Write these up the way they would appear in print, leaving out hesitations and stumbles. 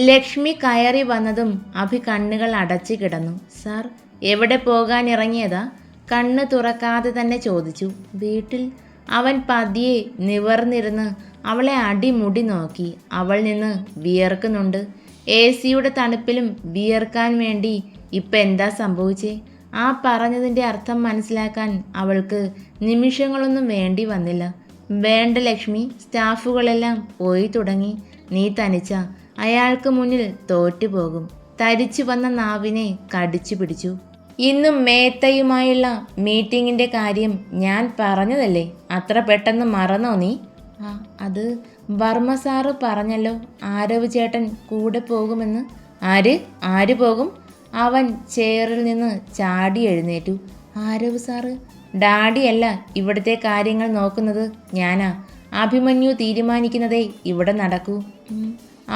ലക്ഷ്മി കയറി വന്നതും അഭി കണ്ണുകൾ അടച്ചു കിടന്നു. സാർ, എവിടെ പോകാൻ ഇറങ്ങിയതാ? കണ്ണ് തുറക്കാതെ തന്നെ ചോദിച്ചു. വീട്ടിൽ. അവൻ പതിയെ നിവർന്നിരുന്ന് അവളെ അടിമുടി നോക്കി. അവൾ നിന്ന് വിയർക്കുന്നുണ്ട്. AC-യുടെ തണുപ്പിലും വിയർക്കാൻ വേണ്ടി ഇപ്പം എന്താ സംഭവിച്ചേ? ആ പറഞ്ഞതിൻ്റെ അർത്ഥം മനസ്സിലാക്കാൻ അവൾക്ക് നിമിഷങ്ങളൊന്നും വേണ്ടി വന്നില്ല. വേണ്ട ലക്ഷ്മി, സ്റ്റാഫുകളെല്ലാം പോയി തുടങ്ങി. നീ തനിച്ച. അയാൾക്ക് മുന്നിൽ തോറ്റുപോകും. തരിച്ചു വന്ന നാവിനെ കടിച്ചു പിടിച്ചു. ഇന്നും മേത്തയുമായുള്ള മീറ്റിങ്ങിൻ്റെ കാര്യം ഞാൻ പറഞ്ഞതല്ലേ? അത്ര പെട്ടെന്ന് മറന്നോ നീ? അത് വർമ്മ സാറ് പറഞ്ഞല്ലോ, ആരവ് ചേട്ടൻ കൂടെ പോകുമെന്ന്. ആര് പോകും? അവൻ ചെയറിൽ നിന്ന് ചാടി എഴുന്നേറ്റു. ആരവ് സാറ്? ഡാഡിയല്ല ഇവിടുത്തെ കാര്യങ്ങൾ നോക്കുന്നത്, ഞാനാ. അഭിമന്യു തീരുമാനിക്കുന്നതേ ഇവിടെ നടക്കൂ.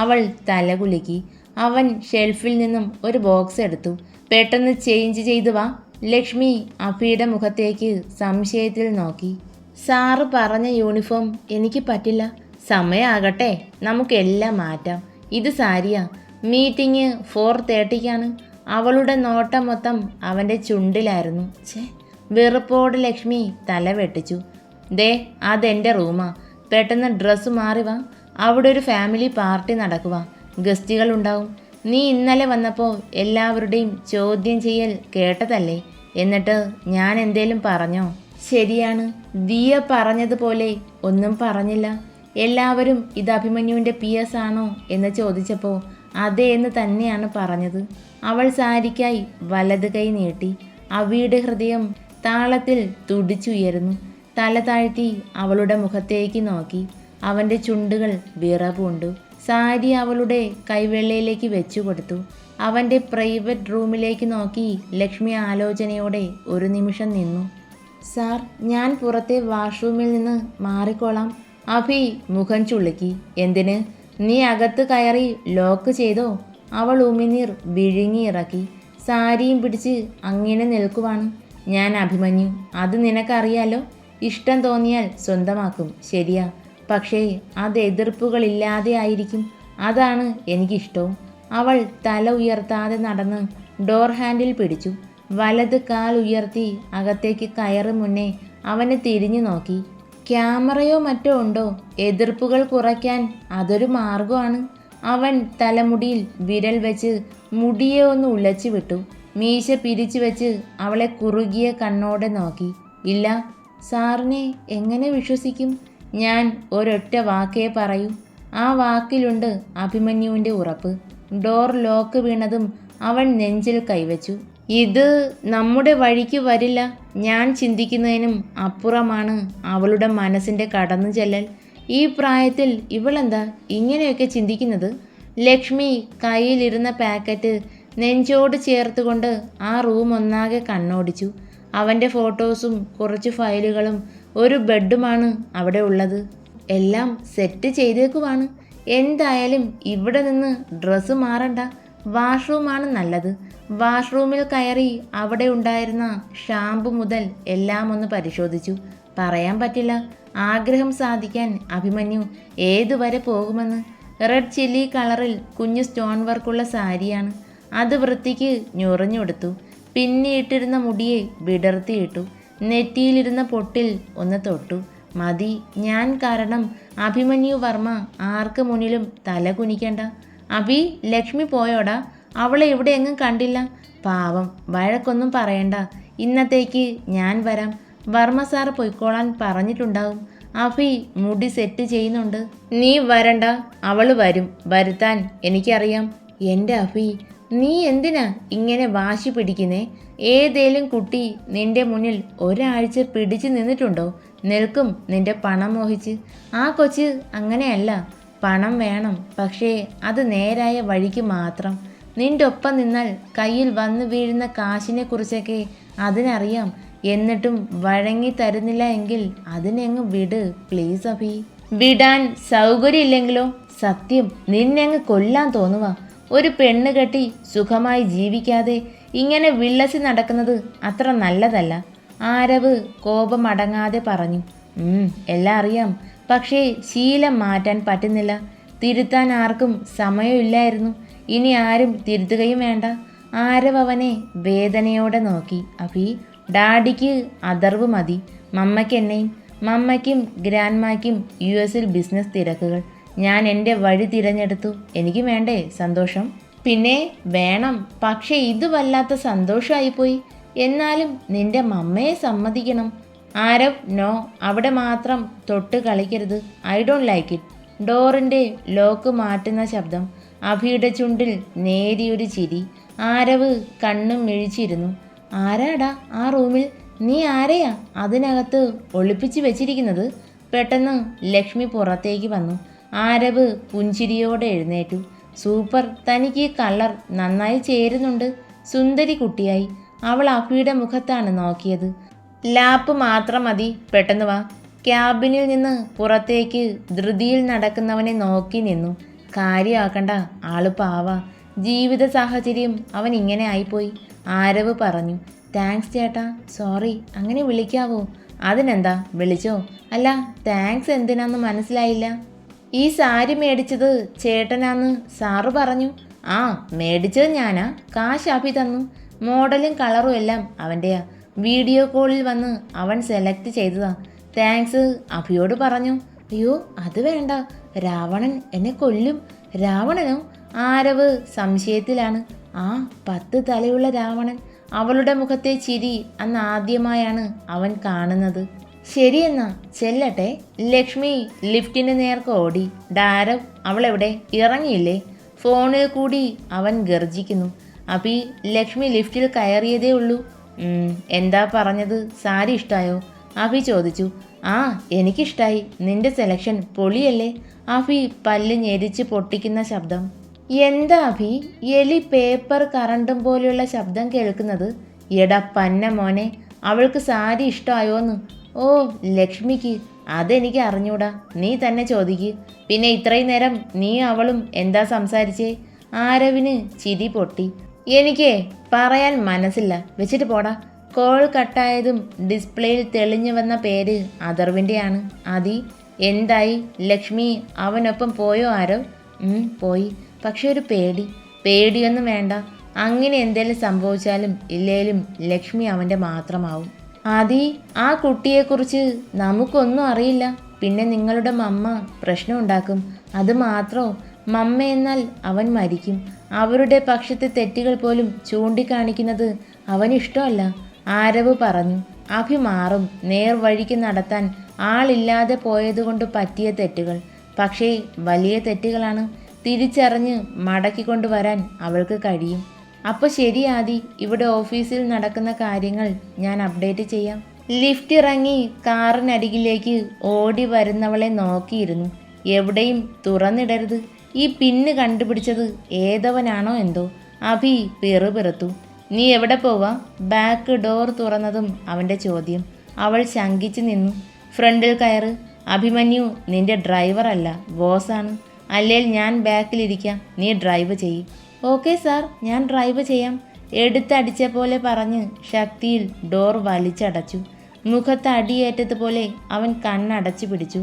അവൾ തലകുലുക്കി. അവൻ ഷെൽഫിൽ നിന്നും ഒരു ബോക്സ് എടുത്തു. പെട്ടെന്ന് ചേഞ്ച് ചെയ്തു വാ. ലക്ഷ്മി അഭിയുടെ മുഖത്തേക്ക് സംശയത്തിൽ നോക്കി. സാറ് പറഞ്ഞ യൂണിഫോം എനിക്ക് പറ്റില്ല. സമയമാകട്ടെ, നമുക്കെല്ലാം മാറ്റാം. ഇത് സാരിയാ. മീറ്റിംഗ് 4:30-ക്കാണ്. അവളുടെ നോട്ടം മൊത്തം അവൻ്റെ ചുണ്ടിലായിരുന്നു. വെറുപ്പോട് ലക്ഷ്മി തല വെട്ടിച്ചു. ദേ, അതെൻ്റെ റൂമാ. പെട്ടെന്ന് ഡ്രസ്സ് മാറി വാ. അവിടെ ഒരു ഫാമിലി പാർട്ടി നടക്കുക. ഗസ്റ്റുകൾ ഉണ്ടാവും. നീ ഇന്നലെ വന്നപ്പോൾ എല്ലാവരുടെയും ചോദ്യം ചെയ്യൽ കേട്ടതല്ലേ? എന്നിട്ട് ഞാൻ എന്തേലും പറഞ്ഞോ? ശരിയാണ്, ദിയ പറഞ്ഞതുപോലെ ഒന്നും പറഞ്ഞില്ല. എല്ലാവരും ഇത് അഭിമന്യുവിൻ്റെ PS ആണോ എന്ന് ചോദിച്ചപ്പോൾ അതെ എന്ന് തന്നെയാണ് പറഞ്ഞത്. അവൾ സാരിക്കായി വലത് കൈ നീട്ടി. അവിയുടെ ഹൃദയം താളത്തിൽ തുടിച്ചുയർന്നു. തല താഴ്ത്തി അവളുടെ മുഖത്തേക്ക് നോക്കി. അവൻ്റെ ചുണ്ടുകൾ വിറപൂണ്ടു. സാരി അവളുടെ കൈവെള്ളയിലേക്ക് വെച്ചു കൊടുത്തു. അവൻ്റെ പ്രൈവറ്റ് റൂമിലേക്ക് നോക്കി ലക്ഷ്മി ആലോചനയോടെ ഒരു നിമിഷം നിന്നു. സാർ, ഞാൻ പുറത്തെ വാഷ്റൂമിൽ നിന്ന് മാറിക്കോളാം. അഭി മുഖം ചുളുക്കി. എന്തിന്? നീ അകത്ത് കയറി ലോക്ക് ചെയ്തോ? അവൾ ഉമിനീർ വിഴുങ്ങിയിറക്കി. സാരിയും പിടിച്ച് അങ്ങനെ നിൽക്കുവാണ്. ഞാൻ അഭിമന്യു, അത് നിനക്കറിയാലോ. ഇഷ്ടം തോന്നിയാൽ സ്വന്തമാക്കും, ശരിയാ. പക്ഷേ അത് എതിർപ്പുകളില്ലാതെ ആയിരിക്കും. അതാണ് എനിക്കിഷ്ടവും. അവൾ തല ഉയർത്താതെ നടന്ന് ഡോർ ഹാൻഡിൽ പിടിച്ചു. വലത് കാൽ ഉയർത്തി അകത്തേക്ക് കയറി മുന്നേ അവനെ തിരിഞ്ഞു നോക്കി. ക്യാമറയോ മറ്റോ ഉണ്ടോ? എതിർപ്പുകൾ കുറയ്ക്കാൻ അതൊരു മാർഗമാണ്. അവൻ തലമുടിയിൽ വിരൽ വെച്ച് മുടിയെ ഒന്ന് ഉലച്ചു വിട്ടു. മീശ പിരിച്ചു വെച്ച് അവളെ കുറുകിയ കണ്ണോടെ നോക്കി. ഇല്ല. സാറിനെ എങ്ങനെ വിശ്വസിക്കും? ഞാൻ ഒരൊറ്റ വാക്കേ പറയൂ. ആ വാക്കിലുണ്ട് അഭിമന്യുവിൻ്റെ ഉറപ്പ്. ഡോർ ലോക്ക് വീണതും അവൻ നെഞ്ചിൽ കൈവച്ചു. ഇത് നമ്മുടെ വഴിക്ക് വരില്ല. ഞാൻ ചിന്തിക്കുന്നതിനും അപ്പുറമാണ് അവളുടെ മനസ്സിൻ്റെ കടന്നു ചെല്ലൽ. ഈ പ്രായത്തിൽ ഇവളെന്താ ഇങ്ങനെയൊക്കെ ചിന്തിക്കുന്നത്? ലക്ഷ്മി കയ്യിലിരുന്ന പാക്കറ്റ് നെഞ്ചോട് ചേർത്തുകൊണ്ട് ആ റൂം ഒന്നാകെ കണ്ണോടിച്ചു. അവൻ്റെ ഫോട്ടോസും കുറച്ച് ഫയലുകളും ഒരു ബെഡുമാണ് അവിടെ ഉള്ളത്. എല്ലാം സെറ്റ് ചെയ്തേക്കുവാണ്. എന്തായാലും ഇവിടെ നിന്ന് ഡ്രസ്സ് മാറണ്ട. വാഷ്റൂമാണ് നല്ലത്. വാഷ്റൂമിൽ കയറി അവിടെ ഉണ്ടായിരുന്ന ഷാമ്പു മുതൽ എല്ലാം ഒന്ന് പരിശോധിച്ചു. പറയാൻ പറ്റില്ല. ആഗ്രഹം സാധിക്കാൻ അഭിമന്യു ഏതുവരെ പോകുമെന്ന്. റെഡ് ചില്ലി കളറിൽ കുഞ്ഞു സ്റ്റോൺ വർക്കുള്ള സാരിയാണ്. അത് വൃത്തിക്ക് ഞൊറിഞ്ഞെടുത്തു. പിന്നെ ഇട്ടിരുന്ന മുടിയെ വിടർത്തിയിട്ടു. നെറ്റിയിലിരുന്ന പൊട്ടിൽ ഒന്ന് തൊട്ടു. മതി, ഞാൻ കാരണം അഭിമന്യു വർമ്മ ആർക്ക് മുന്നിലും തല കുനിക്കണ്ട. അഭി, ലക്ഷ്മി പോയോടാ? അവളെ ഇവിടെ എങ്ങും കണ്ടില്ല. പാവം, വഴക്കൊന്നും പറയണ്ട. ഇന്നത്തേക്ക് ഞാൻ വരാം. വർമ്മ സാർ പൊയ്ക്കോളാൻ പറഞ്ഞിട്ടുണ്ടാവും. അഭി മുടി സെറ്റ് ചെയ്യുന്നുണ്ട്. നീ വരണ്ട, അവൾ വരും. വരുത്താൻ എനിക്കറിയാം. എൻ്റെ അഭി, നീ എന്തിനാ ഇങ്ങനെ വാശി പിടിക്കുന്നേ? ഏതേലും കുട്ടി നിന്റെ മുന്നിൽ ഒരാഴ്ച പിടിച്ചു നിന്നിട്ടുണ്ടോ? നിൽക്കും നിന്റെ പണം മോഹിച്ച്. ആ കൊച്ച് അങ്ങനെയല്ല. പണം വേണം, പക്ഷേ അത് നേരായ വഴിക്ക് മാത്രം. നിന്റെ ഒപ്പം നിന്നാൽ കയ്യിൽ വന്നു വീഴുന്ന കാശിനെ കുറിച്ചൊക്കെ അതിനറിയാം. എന്നിട്ടും വഴങ്ങി തരുന്നില്ല എങ്കിൽ അതിനെങ്ങ് വിട് പ്ലീസ് അഭി. വിടാൻ സൗകര്യമില്ലെങ്കിലോ? സത്യം, നിന്നെങ്ങ് കൊല്ലാൻ തോന്നുക. ഒരു പെണ്ണ് കെട്ടി സുഖമായി ജീവിക്കാതെ ഇങ്ങനെ വിള്ളസി നടക്കുന്നത് അത്ര നല്ലതല്ല. ആരവ് കോപമടങ്ങാതെ പറഞ്ഞു. എല്ലാം അറിയാം, പക്ഷേ ശീലം മാറ്റാൻ പറ്റുന്നില്ല. തിരുത്താൻ ആർക്കും സമയമില്ലായിരുന്നു. ഇനി ആരും തിരുത്തുകയും വേണ്ട. ആരവ് അവനെ വേദനയോടെ നോക്കി. അഭി, ഡാഡിക്ക് അതർവ് മതി. മമ്മയ്ക്ക് എന്നെയും. മമ്മയ്ക്കും ഗ്രാൻഡ്മായ്ക്കും US ബിസിനസ് തിരക്കുകൾ. ഞാൻ എൻ്റെ വഴി തിരഞ്ഞെടുത്തു. എനിക്ക് വേണ്ടേ സന്തോഷം? പിന്നെ വേണം. പക്ഷേ ഇത് വല്ലാത്ത സന്തോഷമായിപ്പോയി. എന്നാലും നിന്റെ മമ്മയെ സമ്മതിക്കണം. ആരവ്, നോ, അവിടെ മാത്രം തൊട്ട് കളിക്കരുത്. I don't like it. ഡോറിൻ്റെ ലോക്ക് മാറ്റുന്ന ശബ്ദം. അഭിയുടെ ചുണ്ടിൽ നേരിയൊരു ചിരി. ആരവ് കണ്ണും മിഴിച്ചിരുന്നു. ആരാടാ ആ റൂമിൽ? നീ ആരെയാ അതിനകത്ത് ഒളിപ്പിച്ച് വെച്ചിരിക്കുന്നത്? പെട്ടെന്ന് ലക്ഷ്മി പുറത്തേക്ക് വന്നു. ആരവ് പുഞ്ചിരിയോടെ എഴുന്നേറ്റു. സൂപ്പർ, തനിക്ക് ഈ കളർ നന്നായി ചേരുന്നുണ്ട്. സുന്ദരി കുട്ടിയായി. അവൾ അഭിയുടെ മുഖത്താണ് നോക്കിയത്. ലാപ്പ് മാത്രം മതി, പെട്ടെന്ന് വാ. ക്യാബിനിൽ നിന്ന് പുറത്തേക്ക് ധൃതിയിൽ നടക്കുന്നവനെ നോക്കി നിന്നു. കാര്യമാക്കണ്ട, ആള് പാവാ. ജീവിത സാഹചര്യം അവൻ ഇങ്ങനെ ആയിപ്പോയി. ആരവ് പറഞ്ഞു. താങ്ക്സ് ചേട്ടാ. സോറി, അങ്ങനെ വിളിക്കാവോ? അതിനെന്താ, വിളിച്ചോ. അല്ല, താങ്ക്സ് എന്തിനാന്ന് മനസ്സിലായില്ല. ഈ സാരി മേടിച്ചത് ചേട്ടനാന്ന് സാറ് പറഞ്ഞു. ആ, മേടിച്ചത് ഞാനാ. കാശ് അഭി തന്നു. മോഡലും കളറും എല്ലാം അവൻ്റെയാ. വീഡിയോ കോളിൽ വന്ന് അവൻ സെലക്ട് ചെയ്തതാ. താങ്ക്സ് അഭിയോട് പറഞ്ഞു. അയ്യോ, അത് വേണ്ട. രാവണൻ എന്നെ കൊല്ലും. രാവണനോ? ആരവ് സംശയത്തിലാണ്. ആ, 10 തലയുള്ള രാവണൻ. അവളുടെ മുഖത്തെ ചിരി അന്ന് ആദ്യമായാണ് അവൻ കാണുന്നത്. ശരിയെന്നാ, ചെല്ലട്ടെ. ലക്ഷ്മി ലിഫ്റ്റിന് നേർക്ക് ഓടി. ഡാരവ്, അവളെവിടെ? ഇറങ്ങിയില്ലേ? ഫോണിൽ കൂടി അവൻ ഗർജിക്കുന്നു. അഭി, ലക്ഷ്മി ലിഫ്റ്റിൽ കയറിയതേ ഉള്ളൂ. എന്താ പറഞ്ഞത്? സാരി ഇഷ്ടായോ? അഭി ചോദിച്ചു. ആ, എനിക്കിഷ്ടായി. നിന്റെ സെലക്ഷൻ പൊളിയല്ലേ? അഭി പല്ല് ഞെരിച്ച് പൊട്ടിക്കുന്ന ശബ്ദം. എന്താ അഭി, എലി പേപ്പർ കറണ്ടും പോലെയുള്ള ശബ്ദം കേൾക്കുന്നത്? എടാ പന്ന മോനെ, അവൾക്ക് സാരി ഇഷ്ടമായോന്ന്? ഓ, ലക്ഷ്മിക്ക് അതെനിക്ക് അറിഞ്ഞൂടാ. നീ തന്നെ ചോദിക്ക്. പിന്നെ ഇത്രയും നേരം നീ അവളും എന്താ സംസാരിച്ചേ? ആരവിന് ചിരി പൊട്ടി. എനിക്കേ പറയാൻ മനസ്സില്ല. വെച്ചിട്ട് പോടാ. കോൾ കട്ടായതും ഡിസ്പ്ലേയിൽ തെളിഞ്ഞു വന്ന പേര് അഥർവിൻ്റെയാണ്. അതി, എന്തായി? ലക്ഷ്മി അവനൊപ്പം പോയോ ആരവ്? പോയി. പക്ഷെ ഒരു പേടി. പേടിയൊന്നും വേണ്ട. അങ്ങനെ എന്തേലും സംഭവിച്ചാലും ഇല്ലേലും ലക്ഷ്മി അവൻ്റെ മാത്രമാവും. ആദി, ആ കുട്ടിയെക്കുറിച്ച് നമുക്കൊന്നും അറിയില്ല. പിന്നെ നിങ്ങളുടെ മമ്മ പ്രശ്നം ഉണ്ടാക്കും. അത് മാത്രമോ? മമ്മ എന്നാൽ അവൻ മരിക്കും. അവരുടെ പക്ഷത്തെ തെറ്റുകൾ പോലും ചൂണ്ടിക്കാണിക്കുന്നത് അവനിഷ്ടമല്ല. ആരവ് പറഞ്ഞു. അഭി മാറും. നേർവഴിക്ക് നടത്താൻ ആളില്ലാതെ പോയതുകൊണ്ട് പറ്റിയ തെറ്റുകൾ. പക്ഷേ വലിയ തെറ്റുകളാണ്. തിരിച്ചറിഞ്ഞ് മടക്കിക്കൊണ്ടുവരാൻ അവൾക്ക് കഴിയും. അപ്പോൾ ശരി ആദി, ഇവിടെ ഓഫീസിൽ നടക്കുന്ന കാര്യങ്ങൾ ഞാൻ അപ്ഡേറ്റ് ചെയ്യാം. ലിഫ്റ്റ് ഇറങ്ങി കാറിനരികിലേക്ക് ഓടി വരുന്നവളെ നോക്കിയിരുന്നു. എവിടെയും തുറന്നിടരുത്. ഈ പിന്ന് കണ്ടുപിടിച്ചത് ഏതവനാണോ എന്തോ. അഭി പിറുപിറുത്തു. നീ എവിടെ പോവാ? ബാക്ക് ഡോർ തുറന്നതും അവൻ്റെ ചോദ്യം. അവൾ ശങ്കിച്ചു നിന്നു. ഫ്രണ്ടിൽ കയറ്. അഭിമന്യു നിന്റെ ഡ്രൈവർ അല്ല, ബോസാണ്. അല്ലേൽ ഞാൻ ബാക്കിലിരിക്കാം, നീ ഡ്രൈവ് ചെയ്യ്. ഓക്കെ സാർ, ഞാൻ ഡ്രൈവ് ചെയ്യാം. എടുത്തടിച്ച പോലെ പറഞ്ഞ് ശക്തിയിൽ ഡോർ വലിച്ചടച്ചു. മുഖത്ത് അടിയേറ്റതുപോലെ അവൻ കണ്ണടച്ചു പിടിച്ചു.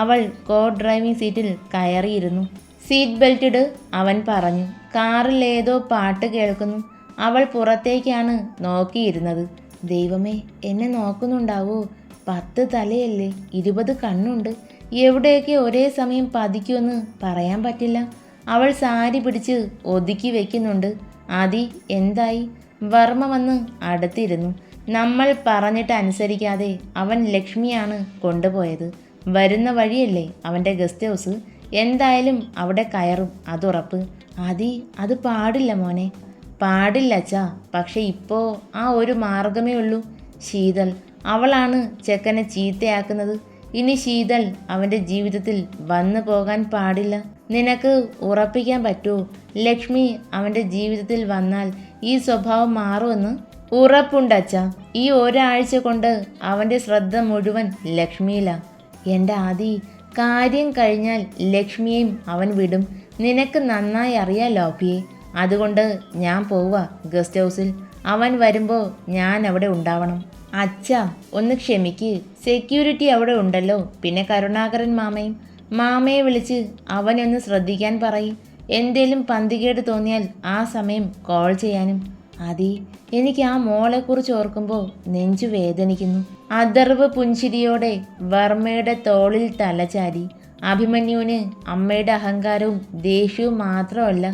അവൾ കോ ഡ്രൈവിംഗ് സീറ്റിൽ കയറിയിരുന്നു. സീറ്റ് ബെൽറ്റ് ഇട്, അവൻ പറഞ്ഞു. കാറിൽ ഏതോ പാട്ട് കേൾക്കുന്നു. അവൾ പുറത്തേക്കാണ് നോക്കിയിരുന്നത്. ദൈവമേ, എന്നെ നോക്കുന്നുണ്ടാവോ? 10 തലയല്ലേ, 20 കണ്ണുണ്ട്. എവിടെയൊക്കെ ഒരേ സമയം പതിക്കുമെന്ന് പറയാൻ പറ്റില്ല. അവൾ സാരി പിടിച്ച് ഒതുക്കി വെക്കുന്നുണ്ട്. ആദി, എന്തായി? വർമ്മ വന്ന് അടുത്തിരുന്നു. നമ്മൾ പറഞ്ഞിട്ട് അനുസരിക്കാതെ അവൻ ലക്ഷ്മിയാണ് കൊണ്ടുപോയത്. വരുന്ന വഴിയല്ലേ അവൻ്റെ ഗസ്റ്റ് ഹൗസ്. എന്തായാലും അവിടെ കയറും, അതുറപ്പ്. ആദി, അത് പാടില്ല മോനെ. പാടില്ല അച്ഛാ, പക്ഷെ ഇപ്പോൾ ആ ഒരു മാർഗമേ ഉള്ളൂ. ശീതൾ, അവളാണ് ചെക്കനെ ചീത്തയാക്കുന്നത്. ഇനി ശീതൾ അവൻ്റെ ജീവിതത്തിൽ വന്നു പോകാൻ പാടില്ല. നിനക്ക് ഉറപ്പിക്കാൻ പറ്റുമോ ലക്ഷ്മി അവൻ്റെ ജീവിതത്തിൽ വന്നാൽ ഈ സ്വഭാവം മാറുമെന്ന്? ഉറപ്പുണ്ടച്ഛ. ഈ ഒരാഴ്ച കൊണ്ട് അവൻ്റെ ശ്രദ്ധ മുഴുവൻ ലക്ഷ്മിയിലാണ്. എൻ്റെ ആദി, കാര്യം കഴിഞ്ഞാൽ ലക്ഷ്മിയെയും അവൻ വിടും. നിനക്ക് നന്നായി അറിയാം ലോപ്പിയെ. അതുകൊണ്ട് ഞാൻ പോവുക ഗസ്റ്റ് ഹൗസിൽ. അവൻ വരുമ്പോൾ ഞാൻ അവിടെ ഉണ്ടാവണം. അച്ഛാ, ഒന്ന് ക്ഷമിക്ക്. സെക്യൂരിറ്റി അവിടെ ഉണ്ടല്ലോ. പിന്നെ കരുണാകരൻ മാമയും. മാമയെ വിളിച്ച് അവനൊന്ന് ശ്രദ്ധിക്കാൻ പറയും. എന്തേലും പന്തികേട് തോന്നിയാൽ ആ സമയം കോൾ ചെയ്യാനും. അതി എനിക്ക് ആ മോളെക്കുറിച്ച് ഓർക്കുമ്പോൾ നെഞ്ചു വേദനിക്കുന്നു. അഥർവ് പുഞ്ചിരിയോടെ വർമ്മയുടെ തോളിൽ തലചാരി. അഭിമന്യുവിന് അമ്മയുടെ അഹങ്കാരവും ദേഷ്യവും മാത്രമല്ല,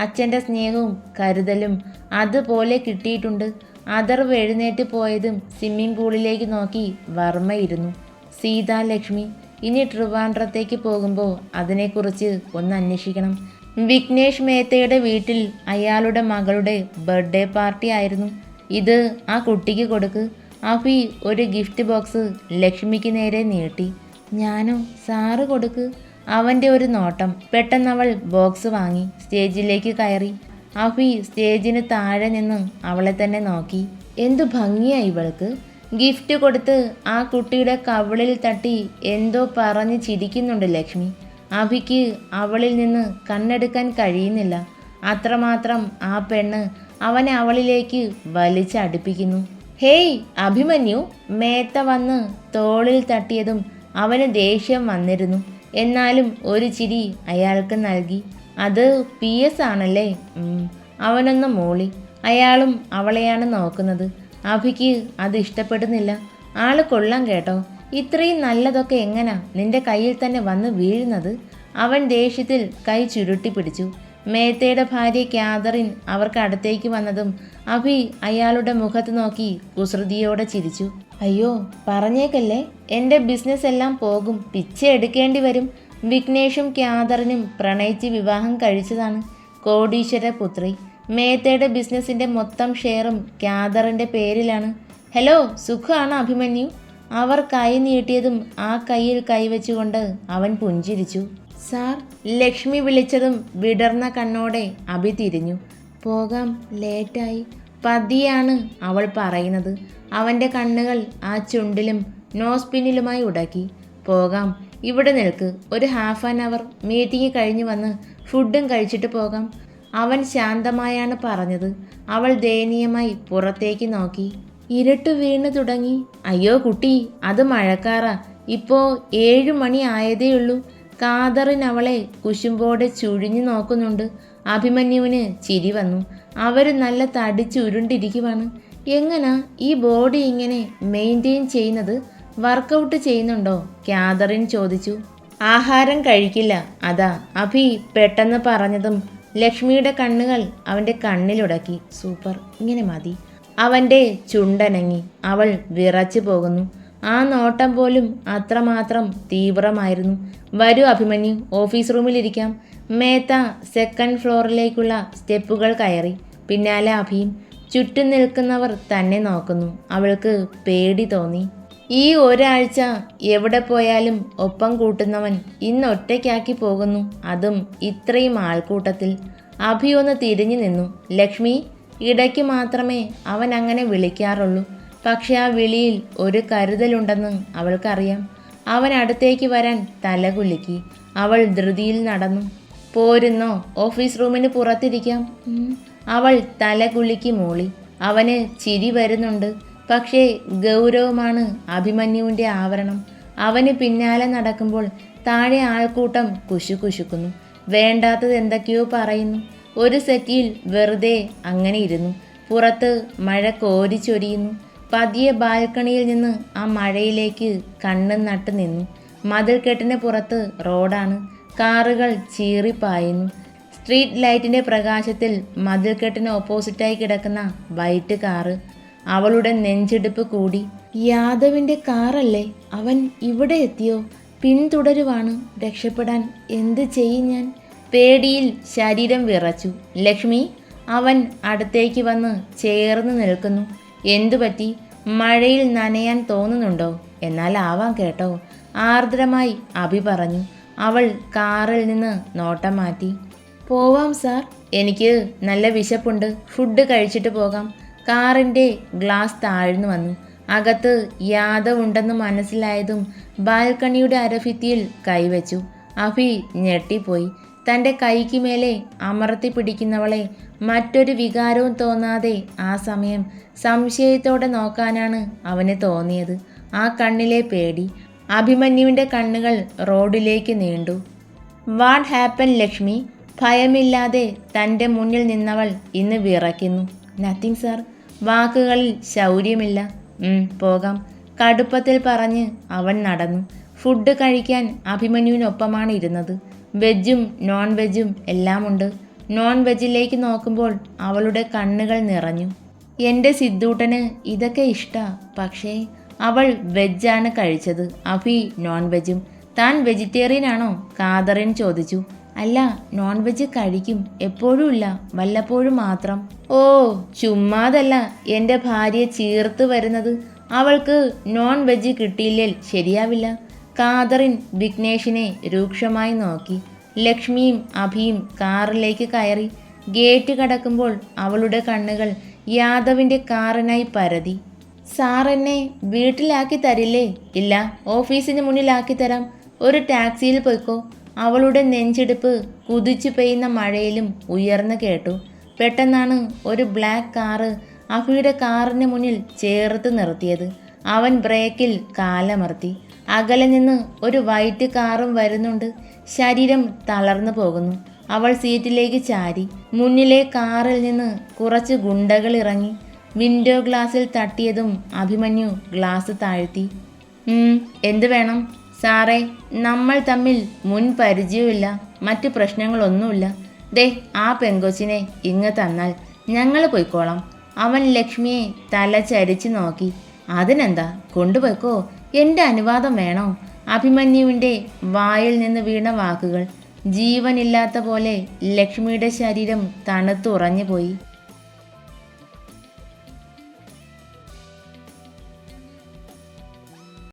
അച്ഛൻ്റെ സ്നേഹവും കരുതലും അതുപോലെ കിട്ടിയിട്ടുണ്ട്. അഥർവ് എഴുന്നേറ്റ് പോയതും സ്വിമ്മിംഗ് പൂളിലേക്ക് നോക്കി വർമ്മയിരുന്നു. സീതാലക്ഷ്മി ഇനി ട്രിവാൻഡ്രത്തേക്ക് പോകുമ്പോൾ അതിനെക്കുറിച്ച് ഒന്ന് അന്വേഷിക്കണം. വിഘ്നേഷ് മേത്തയുടെ വീട്ടിൽ അയാളുടെ മകളുടെ ബർത്ത്ഡേ പാർട്ടി ആയിരുന്നു. ഇത് ആ കുട്ടിക്ക് കൊടുക്ക്. അഭി ഒരു ഗിഫ്റ്റ് ബോക്സ് ലക്ഷ്മിക്ക് നേരെ നീട്ടി. ഞാനോ? സാറ് കൊടുക്ക്. അവൻ്റെ ഒരു നോട്ടം. പെട്ടെന്നവൾ ബോക്സ് വാങ്ങി സ്റ്റേജിലേക്ക് കയറി. അഭി സ്റ്റേജിന് താഴെ നിന്ന് അവളെ തന്നെ നോക്കി. എന്തു ഭംഗിയായി ഇവൾക്ക്. ഗിഫ്റ്റ് കൊടുത്ത് ആ കുട്ടിയുടെ കവിളിൽ തട്ടി എന്തോ പറഞ്ഞ് ചിരിക്കുന്നുണ്ട് ലക്ഷ്മി. അഭിക്ക് അവളിൽ നിന്ന് കണ്ണെടുക്കാൻ കഴിയുന്നില്ല. അത്രമാത്രം ആ പെണ്ണ് അവനെ അവളിലേക്ക് വലിച്ചടുപ്പിക്കുന്നു. ഹേയ് അഭിമന്യു! മേത്ത വന്ന് തോളിൽ തട്ടിയതും അവന് ദേഷ്യം വന്നിരുന്നു. എന്നാലും ഒരു ചിരി അയാൾക്ക് നൽകി. അത് PS ആണല്ലേ? അവനൊന്ന് മൂളി. അയാളും അവളെയാണ് നോക്കുന്നത്. അഭിക്ക് അത് ഇഷ്ടപ്പെടുന്നില്ല. ആള് കൊള്ളാം കേട്ടോ. ഇത്രയും നല്ലതൊക്കെ എങ്ങനാ നിന്റെ കയ്യിൽ തന്നെ വന്ന് വീഴുന്നത്? അവൻ ദേഷ്യത്തിൽ കൈ ചുരുട്ടി പിടിച്ചു. മേത്തയുടെ ഭാര്യ കാതറിൻ അവർക്ക് അടുത്തേക്ക് വന്നതും അഭി അയാളുടെ മുഖത്ത് നോക്കി കുസൃതിയോടെ ചിരിച്ചു. അയ്യോ പറഞ്ഞേക്കല്ലേ, എൻ്റെ ബിസിനസ് എല്ലാം പോകും, പിച്ച എടുക്കേണ്ടി വരും. വിഘ്നേഷും കാതറിനും പ്രണയിച്ച് വിവാഹം കഴിച്ചതാണ്. കോടീശ്വര പുത്രി. മേത്തയുടെ ബിസിനസിൻ്റെ മൊത്തം ഷെയറും കാതറിൻ്റെ പേരിലാണ്. ഹലോ, സുഖമാണ് അഭിമന്യു? അവർ കൈ നീട്ടിയതും ആ കൈയിൽ കൈവച്ചുകൊണ്ട് അവൻ പുഞ്ചിരിച്ചു. സാർ, ലക്ഷ്മി വിളിച്ചതും വിടർന്ന കണ്ണോടെ അഭി തിരിഞ്ഞു. പോകാം, ലേറ്റായി. പതിയാണ് അവൾ പറയുന്നത്. അവൻ്റെ കണ്ണുകൾ ആ ചുണ്ടിലും നോസ്പിന്നിലുമായി ഉടക്കി. പോകാം, ഇവിടെ നിൽക്ക്. ഒരു ഹാഫ് ആൻ അവർ മീറ്റിംഗ് കഴിഞ്ഞ് വന്ന് ഫുഡും കഴിച്ചിട്ട് പോകാം. അവൻ ശാന്തമായാണ് പറഞ്ഞത്. അവൾ ദയനീയമായി പുറത്തേക്ക് നോക്കി. ഇരുട്ട് വീണ് തുടങ്ങി. അയ്യോ കുട്ടി, അത് മഴക്കാറാ. ഇപ്പോൾ 7 മണി ആയതേയുള്ളൂ. കാതറിൻ അവളെ കുശുമ്പോടെ ചുഴിഞ്ഞു നോക്കുന്നുണ്ട്. അഭിമന്യുവിന് ചിരി വന്നു. അവർ നല്ല തടിച്ചുരുണ്ടിരിക്കുവാണ്. എങ്ങനാ ഈ ബോഡി ഇങ്ങനെ മെയിൻറ്റെയിൻ ചെയ്യുന്നത്? വർക്കൗട്ട് ചെയ്യുന്നുണ്ടോ? കാതറിൻ ചോദിച്ചു. ആഹാരം കഴിക്കില്ല, അതാ. അഭി പെട്ടെന്ന് പറഞ്ഞതും ലക്ഷ്മിയുടെ കണ്ണുകൾ അവൻ്റെ കണ്ണിലുടക്കി. സൂപ്പർ, ഇങ്ങനെ മതി. അവൻ്റെ ചുണ്ടനങ്ങി. അവൾ വിറച്ചു പോകുന്നു. ആ നോട്ടം പോലും അത്രമാത്രം തീവ്രമായിരുന്നു. വരൂ അഭിമന്യു, ഓഫീസ് റൂമിലിരിക്കാം. മേത്ത സെക്കൻഡ് ഫ്ലോറിലേക്കുള്ള സ്റ്റെപ്പുകൾ കയറി. പിന്നാലെ അഭിയും. ചുറ്റും നിൽക്കുന്നവർ തന്നെ നോക്കുന്നു. അവൾക്ക് പേടി തോന്നി. ഈ ഒരാഴ്ച എവിടെ പോയാലും ഒപ്പം കൂട്ടുന്നവൻ ഇന്ന് ഒറ്റയ്ക്കാക്കി പോകുന്നു, അതും ഇത്രയും ആൾക്കൂട്ടത്തിൽ. അഭി ഒന്ന് തിരിഞ്ഞു നിന്നു. ലക്ഷ്മി. ഇടയ്ക്ക് മാത്രമേ അവൻ അങ്ങനെ വിളിക്കാറുള്ളൂ. പക്ഷെ ആ വിളിയിൽ ഒരു കരുതലുണ്ടെന്ന് അവൾക്കറിയാം. അവൻ അടുത്തേക്ക് വരാൻ തലകുലുക്കി. അവൾ ധൃതിയിൽ നടന്നു. പോരുന്നോ? ഓഫീസ് റൂമിന് പുറത്തിരിക്കാം. അവൾ തലകുലുക്കി മൂളി. അവന് ചിരി വരുന്നുണ്ട്. പക്ഷേ ഗൗരവമാണ് അഭിമന്യുവിൻ്റെ ആവരണം. അവന് പിന്നാലെ നടക്കുമ്പോൾ താഴെ ആൾക്കൂട്ടം കുശുകുശുക്കുന്നു. വേണ്ടാത്തത് എന്തൊക്കെയോ പറയുന്നു. ഒരു സെറ്റിയിൽ വെറുതെ അങ്ങനെ ഇരുന്നു. പുറത്ത് മഴ കോരിച്ചൊരിയുന്നു. പതിയെ ബാൽക്കണിയിൽ നിന്ന് ആ മഴയിലേക്ക് കണ്ണും നട്ട് നിന്നു. മതിൽക്കെട്ടിന് പുറത്ത് റോഡാണ്. കാറുകൾ ചീറിപ്പായുന്നു. സ്ട്രീറ്റ് ലൈറ്റിൻ്റെ പ്രകാശത്തിൽ മതിൽക്കെട്ടിന് ഓപ്പോസിറ്റായി കിടക്കുന്ന വൈറ്റ് കാറ്. അവളുടെ നെഞ്ചിടിപ്പ് കൂടി. യാദവിൻ്റെ കാറല്ലേ? അവൻ ഇവിടെ എത്തിയോ? പിന്തുടരുവാണ്. രക്ഷപ്പെടാൻ എന്ത് ചെയ്യും ഞാൻ? പേടിയിൽ ശരീരം വിറച്ചു. ലക്ഷ്മി. അവൻ അടുത്തേക്ക് വന്ന് ചേർന്ന് നിൽക്കുന്നു. എന്തു പറ്റി? മഴയിൽ നനയാൻ തോന്നുന്നുണ്ടോ? എന്നാൽ ആവാം കേട്ടോ, ആർദ്രമായി അഭി പറഞ്ഞു. അവൾ കാറിൽ നിന്ന് നോട്ടം മാറ്റി. പോവാം സാർ, എനിക്ക് നല്ല വിശപ്പുണ്ട്. ഫുഡ് കഴിച്ചിട്ട് പോകാം. കാറിൻ്റെ ഗ്ലാസ് താഴ്ന്നു വന്നു. അകത്ത് യാദവ് ഉണ്ടെന്ന് മനസ്സിലായതും ബാൽക്കണിയുടെ അരഭിത്തിയിൽ കൈവച്ചു. അഭി ഞെട്ടിപ്പോയി. തൻ്റെ കൈക്ക് മേലെ അമർത്തി പിടിക്കുന്നവളെ മറ്റൊരു വികാരവും തോന്നാതെ ആ സമയം സംശയത്തോടെ നോക്കാനാണ് അവന് തോന്നിയത്. ആ കണ്ണിലെ പേടി, അഭിമന്യുവിൻ്റെ കണ്ണുകൾ റോഡിലേക്ക് നീണ്ടു. What happen Lakshmi? ഭയമില്ലാതെ തൻ്റെ മുന്നിൽ നിന്നവൾ ഇന്ന് വിറയ്ക്കുന്നു. Nothing sir. വാക്കുകളിൽ ശൗര്യമില്ല. പോകാം, കടുപ്പത്തിൽ പറഞ്ഞ് അവൻ നടന്നു. ഫുഡ് കഴിക്കാൻ അഭിമന്യുവിനൊപ്പമാണ് ഇരുന്നത്. വെജും നോൺ വെജും എല്ലാമുണ്ട്. നോൺ വെജിലേക്ക് നോക്കുമ്പോൾ അവളുടെ കണ്ണുകൾ നിറഞ്ഞു. എൻ്റെ സിദ്ധൂട്ടന് ഇതൊക്കെ ഇഷ്ടാ. പക്ഷേ അവൾ വെജാണ് കഴിച്ചത്, അഭി നോൺ വെജും. താൻ വെജിറ്റേറിയൻ ആണോ? കാതറിൻ ചോദിച്ചു. അല്ല, നോൺ വെജ് കഴിക്കും, എപ്പോഴും ഇല്ല, വല്ലപ്പോഴും മാത്രം. ഓ, ചുമ്മാതല്ല എൻ്റെ ഭാര്യയെ ചീർത്ത് വരുന്നത്. അവൾക്ക് നോൺ വെജ് കിട്ടിയില്ലേൽ ശരിയാവില്ല. കാതറിൻ വിഘ്നേഷിനെ രൂക്ഷമായി നോക്കി. ലക്ഷ്മിയും അഭിയും കാറിലേക്ക് കയറി. ഗേറ്റ് കടക്കുമ്പോൾ അവളുടെ കണ്ണുകൾ യാദവിൻ്റെ കാറിനായി പരതി. സാർ എന്നെ വീട്ടിലാക്കി തരില്ലേ? ഇല്ല, ഓഫീസിന് മുന്നിലാക്കി തരാം. ഒരു ടാക്സിയിൽ പോയിക്കോ. അവളുടെ നെഞ്ചിടിപ്പ് കുതിച്ചു പെയ്യുന്ന മഴയിലും ഉയർന്നു കേട്ടു. പെട്ടെന്നാണ് ഒരു ബ്ലാക്ക് കാറ് അഭിയുടെ കാറിന് മുന്നിൽ ചേർത്ത് നിർത്തിയത്. അവൻ ബ്രേക്കിൽ കാലമർത്തി. അകലെ നിന്ന് ഒരു വൈറ്റ് കാറും വരുന്നുണ്ട്. ശരീരം തളർന്നു പോകുന്നു. അവൾ സീറ്റിലേക്ക് ചാരി. മുന്നിലെ കാറിൽ നിന്ന് കുറച്ച് ഗുണ്ടകൾ ഇറങ്ങി. വിൻഡോ ഗ്ലാസ്സിൽ തട്ടിയതും അഭിമന്യു ഗ്ലാസ് താഴ്ത്തി. എന്ത് വേണം? സാറേ, നമ്മൾ തമ്മിൽ മുൻ പരിചയമില്ല, മറ്റു പ്രശ്നങ്ങളൊന്നുമില്ല. ദേ, ആ പെങ്കൊച്ചിനെ ഇങ്ങ് തന്നാൽ ഞങ്ങൾ പോയിക്കോളാം. അവൻ ലക്ഷ്മിയെ തല ചരിച്ചു നോക്കി. അതിനെന്താ, കൊണ്ടുപോയിക്കോ. എൻ്റെ അനുവാദം വേണോ? അഭിമന്യുവിൻ്റെ വായിൽ നിന്ന് വീണ വാക്കുകൾ ജീവനില്ലാത്ത പോലെ ലക്ഷ്മിയുടെ ശരീരം തണുത്തുറഞ്ഞു പോയി.